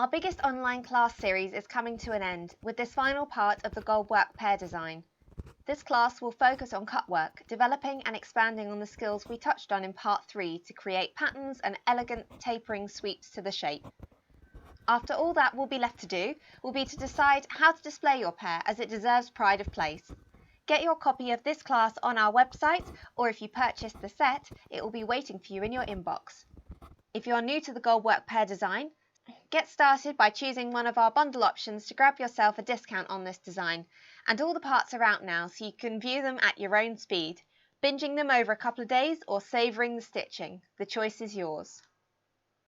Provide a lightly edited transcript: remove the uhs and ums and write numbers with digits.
Our biggest online class series is coming to an end with this final part of the Goldwork pear design. This class will focus on cutwork, developing and expanding on the skills we touched on in part 3 to create patterns and elegant tapering sweeps to the shape. After all that will be left to do will be to decide how to display your pear as it deserves pride of place. Get your copy of this class on our website, or if you purchase the set, it will be waiting for you in your inbox. If you're new to the Goldwork pear design, get started by choosing one of our bundle options to grab yourself a discount on this design, and all the parts are out now so you can view them at your own speed, binging them over a couple of days or savouring the stitching. The choice is yours.